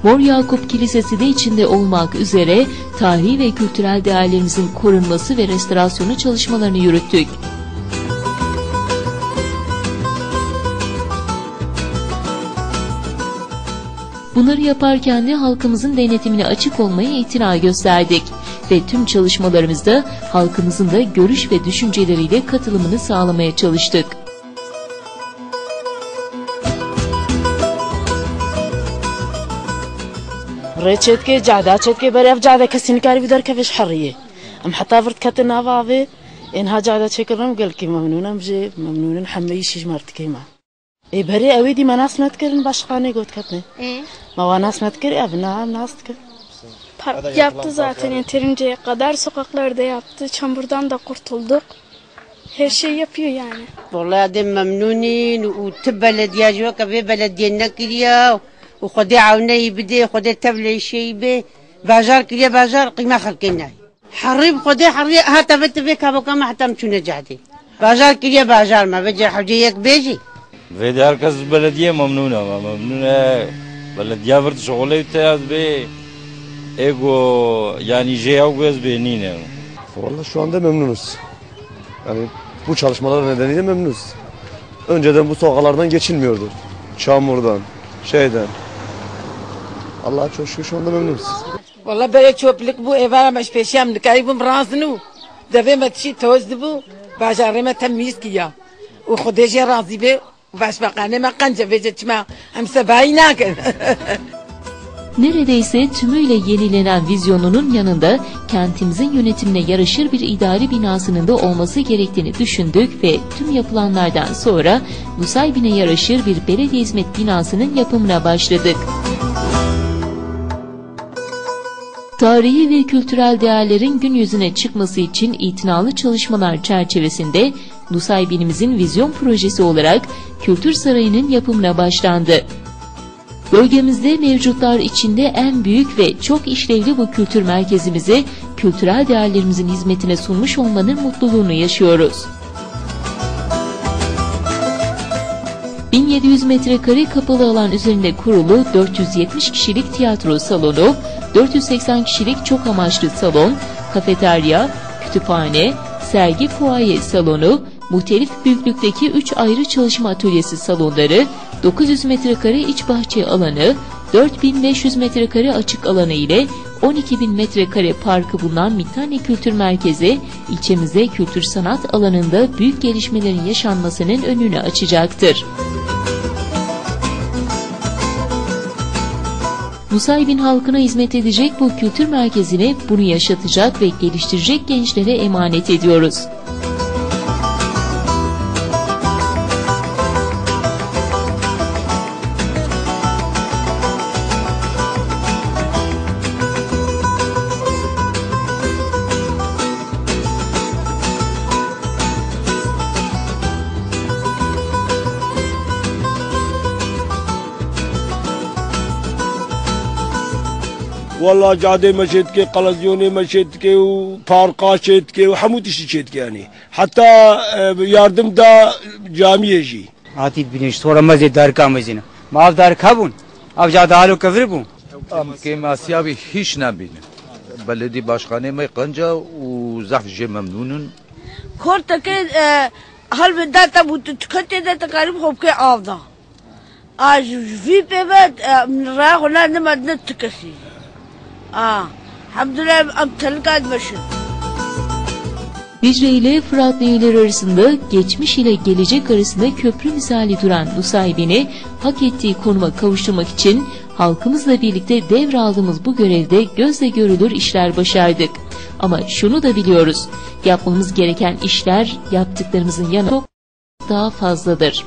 Mor Yakup Kilisesi de içinde olmak üzere tarihi ve kültürel değerlerimizin korunması ve restorasyonu çalışmalarını yürüttük. Bunları yaparken de halkımızın denetimine açık olmaya itina gösterdik ve tüm çalışmalarımızda halkımızın da görüş ve düşünceleriyle katılımını sağlamaya çalıştık. ريتشت كي جادا شت كي بريف جادا كسين كاري بدر كفش حرية أم حتى فرت كتنا فاضي إنها جادا شكرهم قال كي ممنونة مجي ممنونة حمي شيء مرت كيما إيه بري أودي ما ناس نتكرن başkanı قلت كتني ما ناس نتكري أبناء ناس تكر Park yaptı zaten yeterinceye kadar, sokaklarda yaptı, çamurdan da kurtulduk. Her şey yapıyor yani. والله دم ممنونين وتبلد يا جوا كبي بلدينا كليا وخدي عوني بدي خدي تبلي شيء به بازار كليا بازار قيمة خلقنا حريب خدي حريب هات بنت بك أبو كم حتى مشون جادي بازار كليا بازار ما بجي حجيك بيجي في herkes belediye memnunة belediye verdi şغله تاز به ego yani jeogöz benine. Vallahi şu anda memnunuz. Yani bu çalışmalar nedeniyle memnunuz. Önceden bu sokaklardan geçilmiyordu. Çamurdan, şeyden. Allah'a çok şükür şu anda memnunuz. Vallahi böyle çöplük bu evara meş peşem dikayım razını. Devemet şey tozdu bu. Bajarıma temiz kiya. O khudece razı be. Başbakanı makanca vejetma. Amsa baynak. Neredeyse tümüyle yenilenen vizyonunun yanında kentimizin yönetimine yaraşır bir idari binasının da olması gerektiğini düşündük ve tüm yapılanlardan sonra Nusaybin'e yaraşır bir belediye hizmet binasının yapımına başladık. Tarihi ve kültürel değerlerin gün yüzüne çıkması için itinalı çalışmalar çerçevesinde Nusaybin'imizin vizyon projesi olarak Kültür Sarayı'nın yapımına başlandı. Bölgemizde mevcutlar içinde en büyük ve çok işlevli bu kültür merkezimizi kültürel değerlerimizin hizmetine sunmuş olmanın mutluluğunu yaşıyoruz. 1700 metrekare kapalı alan üzerinde kurulu 470 kişilik tiyatro salonu, 480 kişilik çok amaçlı salon, kafeterya, kütüphane, sergi fuaye salonu, muhtelif büyüklükteki 3 ayrı çalışma atölyesi salonları, 900 metrekare iç bahçe alanı, 4500 metrekare açık alanı ile 12.000 metrekare parkı bulunan Mittani Kültür Merkezi, ilçemize kültür sanat alanında büyük gelişmelerin yaşanmasının önünü açacaktır. Nusaybin halkına hizmet edecek bu kültür merkezine bunu yaşatacak ve geliştirecek gençlere emanet ediyoruz. والله جادي مشيت كي قلزيوني مشيت كي وبارقا شيت كي وحمود شيت كي يعني حتى yardım da camiye ji. Atit biniş sonra mazet dar kamezine. Mav dar kabun. Av jada halu kafir bu. Am ki masyabi hiç nabin. Belediye başkanı mı kanca u zaf je memnunun. Korta ke hal bedda tabu tkate da takarib hob ke avda. Aj vi pevet ra hona ne madne tkasi. Alhamdülillah am telkad başın. Dicle ile Fırat nehirleri arasında geçmiş ile gelecek arasında köprü misali duran Nusaybin'i hak ettiği konuma kavuşturmak için halkımızla birlikte devraldığımız bu görevde gözle görülür işler başardık. Ama şunu da biliyoruz, yapmamız gereken işler yaptıklarımızın yanında çok daha fazladır.